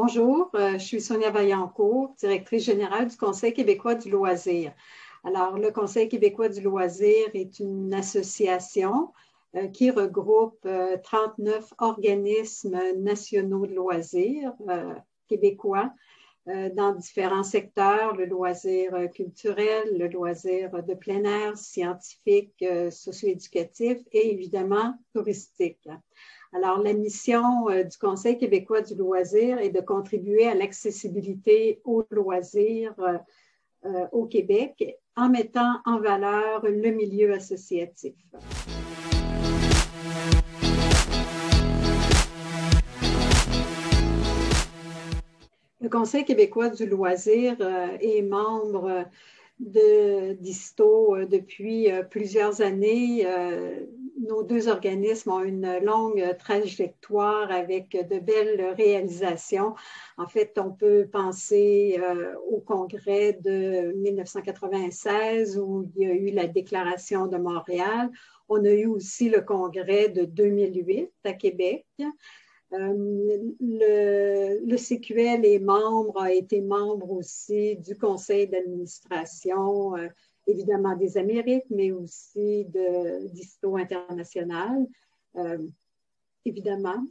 Bonjour, je suis Sonia Vaillancourt, directrice générale du Conseil québécois du loisir. Alors, le Conseil québécois du loisir est une association qui regroupe 39 organismes nationaux de loisirs québécois dans différents secteurs, le loisir culturel, le loisir de plein air, scientifique, socio-éducatif et évidemment touristique. Alors, la mission du Conseil québécois du loisir est de contribuer à l'accessibilité aux loisirs au Québec en mettant en valeur le milieu associatif. Le Conseil québécois du loisir est membre d'ISTO depuis plusieurs années. Nos deux organismes ont une longue trajectoire avec de belles réalisations. En fait, on peut penser au congrès de 1996 où il y a eu la Déclaration de Montréal. On a eu aussi le congrès de 2008 à Québec. Le CQL a été membre aussi du conseil d'administration, évidemment des Amériques, mais aussi d'ISTO International, évidemment.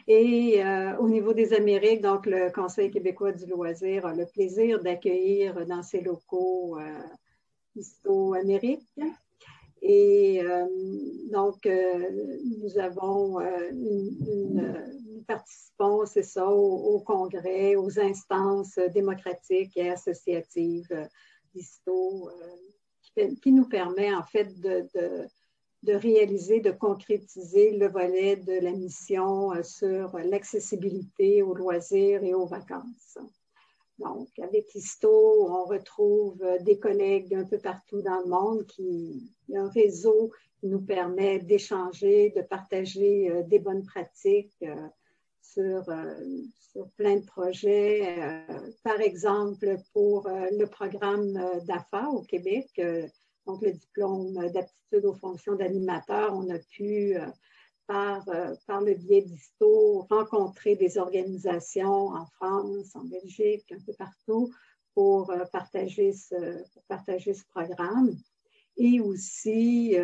Et au niveau des Amériques, donc le Conseil québécois du loisir a le plaisir d'accueillir dans ses locaux ISTO Amérique. Et donc, nous participons, c'est ça, au congrès, aux instances démocratiques et associatives d'ISTO, qui nous permet en fait de réaliser, de concrétiser le volet de la mission sur l'accessibilité aux loisirs et aux vacances. Donc, avec ISTO, on retrouve des collègues d'un peu partout dans le monde il y a un réseau qui nous permet d'échanger, de partager des bonnes pratiques sur plein de projets. Par exemple, pour le programme d'AFA au Québec, donc le diplôme d'aptitude aux fonctions d'animateur, on a pu par le biais d'ISTO, rencontrer des organisations en France, en Belgique, un peu partout, pour partager ce programme. Et aussi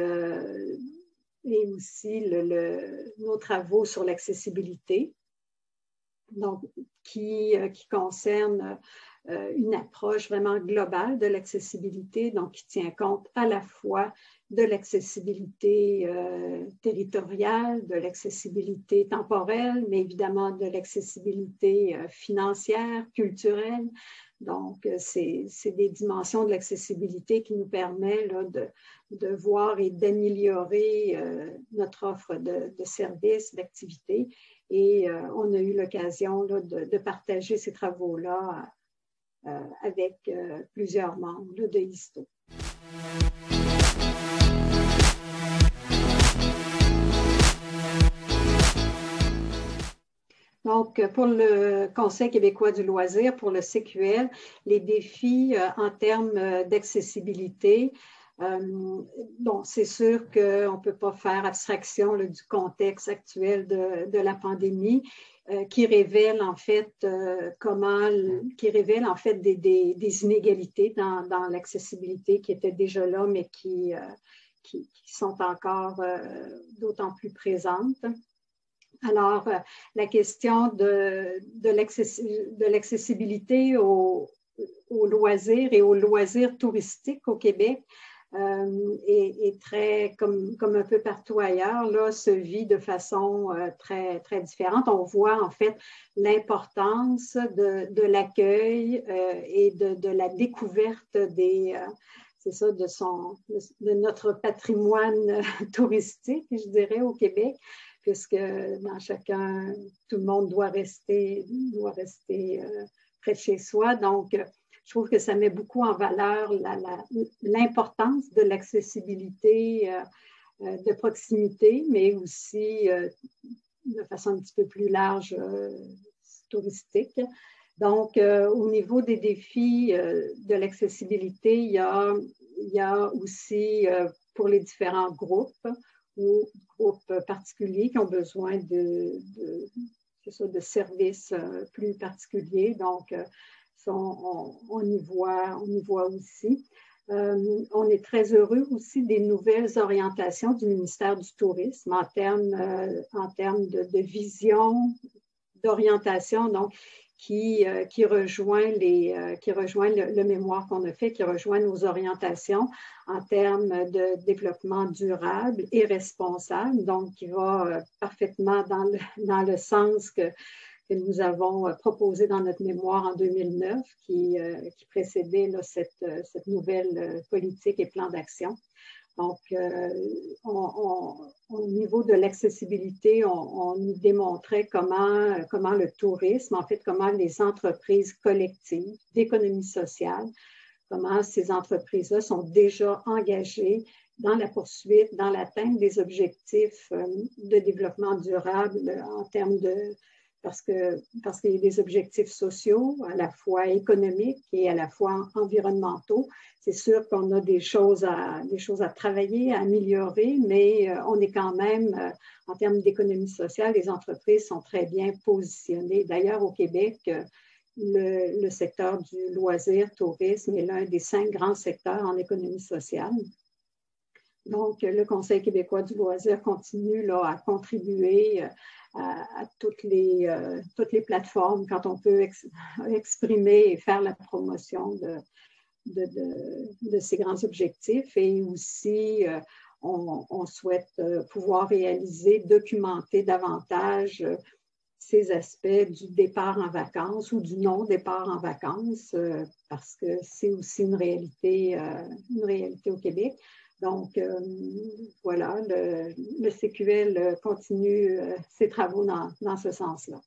nos travaux sur l'accessibilité, donc qui concerne une approche vraiment globale de l'accessibilité, donc qui tient compte à la fois de l'accessibilité territoriale, de l'accessibilité temporelle, mais évidemment de l'accessibilité financière, culturelle. Donc, c'est des dimensions de l'accessibilité qui nous permettent de voir et d'améliorer notre offre de services, d'activités. Et on a eu l'occasion de partager ces travaux-là avec plusieurs membres de ISTO. Donc, pour le Conseil québécois du loisir, pour le CQL, les défis en termes d'accessibilité, bon, c'est sûr qu'on ne peut pas faire abstraction du contexte actuel de la pandémie qui révèle en fait des inégalités dans l'accessibilité qui étaient déjà là, mais qui sont encore d'autant plus présentes. Alors, la question de l'accessibilité aux loisirs et aux loisirs touristiques au Québec est très, comme un peu partout ailleurs, là, se vit de façon très, très différente. On voit en fait l'importance de l'accueil et de la découverte c'est ça, de notre patrimoine touristique, je dirais, au Québec, puisque tout le monde doit rester près de chez soi. Donc, je trouve que ça met beaucoup en valeur l'importance de l'accessibilité de proximité, mais aussi de façon un petit peu plus large touristique. Donc, au niveau des défis de l'accessibilité, il y a aussi pour les différents groupes ou groupes particuliers qui ont besoin de services plus particuliers. Donc, ça, on y voit aussi. On est très heureux aussi des nouvelles orientations du ministère du Tourisme en termes de vision, d'orientation, donc qui rejoint le mémoire qu'on a fait, qui rejoint nos orientations en termes de développement durable et responsable, donc qui va parfaitement dans le sens que nous avons proposé dans notre mémoire en 2009, qui précédait là, cette nouvelle politique et plan d'action. Donc, au niveau de l'accessibilité, on nous démontrait comment le tourisme, en fait, comment les entreprises collectives d'économie sociale, comment ces entreprises-là sont déjà engagées dans la poursuite, dans l'atteinte des objectifs de développement durable en termes de... Parce qu'il y a des objectifs sociaux, à la fois économiques et à la fois environnementaux. C'est sûr qu'on a des choses à travailler, à améliorer, mais on est quand même, en termes d'économie sociale, les entreprises sont très bien positionnées. D'ailleurs, au Québec, le secteur du loisir, tourisme est l'un des 5 grands secteurs en économie sociale. Donc, le Conseil québécois du loisir continue là, à contribuer à toutes les plateformes quand on peut exprimer et faire la promotion de ces grands objectifs. Et aussi, on souhaite pouvoir réaliser, documenter davantage ces aspects du départ en vacances ou du non-départ en vacances, parce que c'est aussi une réalité au Québec. Donc, voilà, le CQL continue ses travaux dans ce sens-là.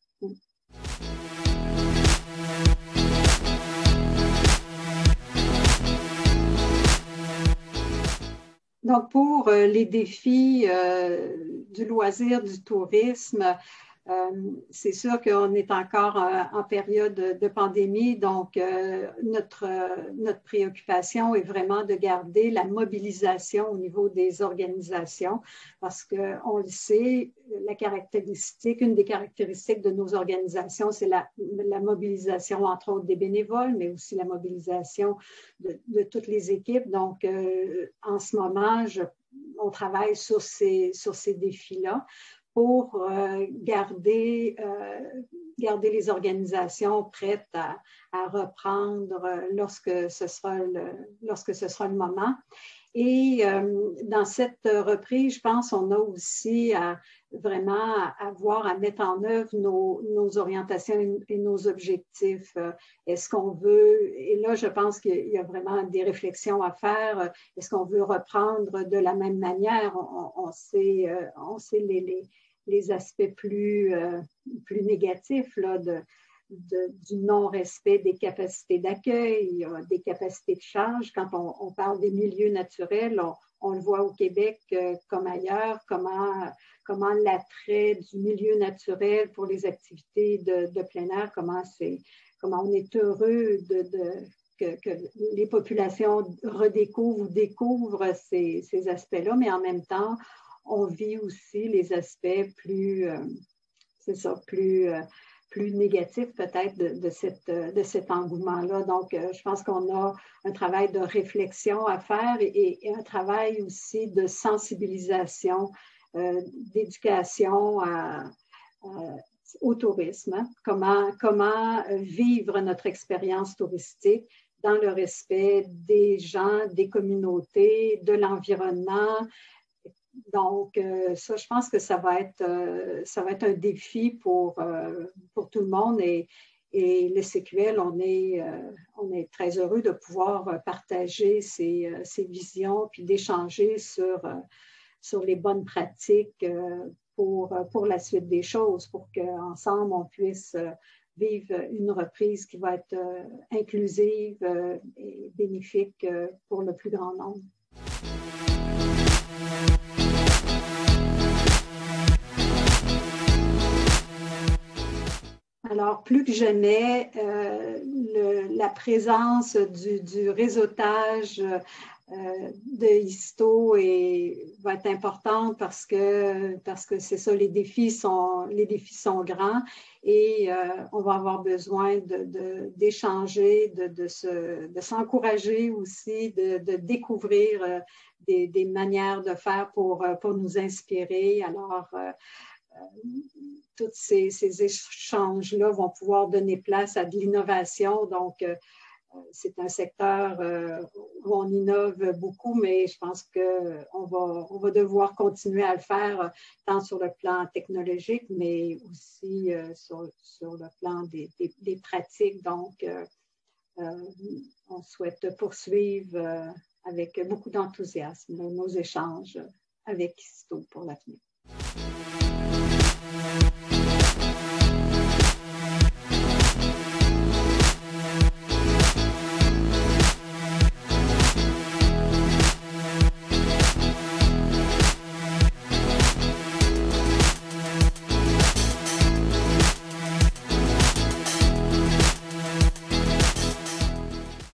Donc, pour les défis du loisir, du tourisme, c'est sûr qu'on est encore en période de pandémie, donc notre préoccupation est vraiment de garder la mobilisation au niveau des organisations parce qu'on le sait, une des caractéristiques de nos organisations, c'est la mobilisation, entre autres, des bénévoles, mais aussi la mobilisation de toutes les équipes. Donc, en ce moment, on travaille sur ces défis-là pour garder les organisations prêtes à reprendre lorsque ce sera le moment. Et dans cette reprise, je pense on a aussi vraiment à mettre en œuvre nos orientations et nos objectifs. Est-ce qu'on veut, et là je pense qu'il y a vraiment des réflexions à faire, est-ce qu'on veut reprendre de la même manière? On sait les aspects plus négatifs là, du non-respect des capacités d'accueil, des capacités de charge. Quand on parle des milieux naturels, on le voit au Québec comme ailleurs, comment l'attrait du milieu naturel pour les activités de plein air, comment on est heureux que les populations redécouvrent ou découvrent ces aspects-là, mais en même temps, on vit aussi les aspects plus négatifs peut-être de cet engouement-là. Donc, je pense qu'on a un travail de réflexion à faire et un travail aussi de sensibilisation, d'éducation au tourisme. Hein. Comment vivre notre expérience touristique dans le respect des gens, des communautés, de l'environnement. Donc, ça, je pense que ça va être un défi pour tout le monde et le CQL, on est très heureux de pouvoir partager ces visions puis d'échanger sur les bonnes pratiques pour la suite des choses, pour qu'ensemble, on puisse vivre une reprise qui va être inclusive et bénéfique pour le plus grand nombre. Alors, plus que jamais, la présence du réseautage de ISTO va être importante parce que c'est ça, les défis sont grands et on va avoir besoin d'échanger, de s'encourager aussi, de découvrir des manières de faire pour nous inspirer. Alors, tous ces échanges-là vont pouvoir donner place à de l'innovation. Donc, c'est un secteur où on innove beaucoup, mais je pense qu'on va devoir continuer à le faire tant sur le plan technologique, mais aussi sur le plan des pratiques. Donc, on souhaite poursuivre avec beaucoup d'enthousiasme nos échanges avec ISTO pour l'avenir.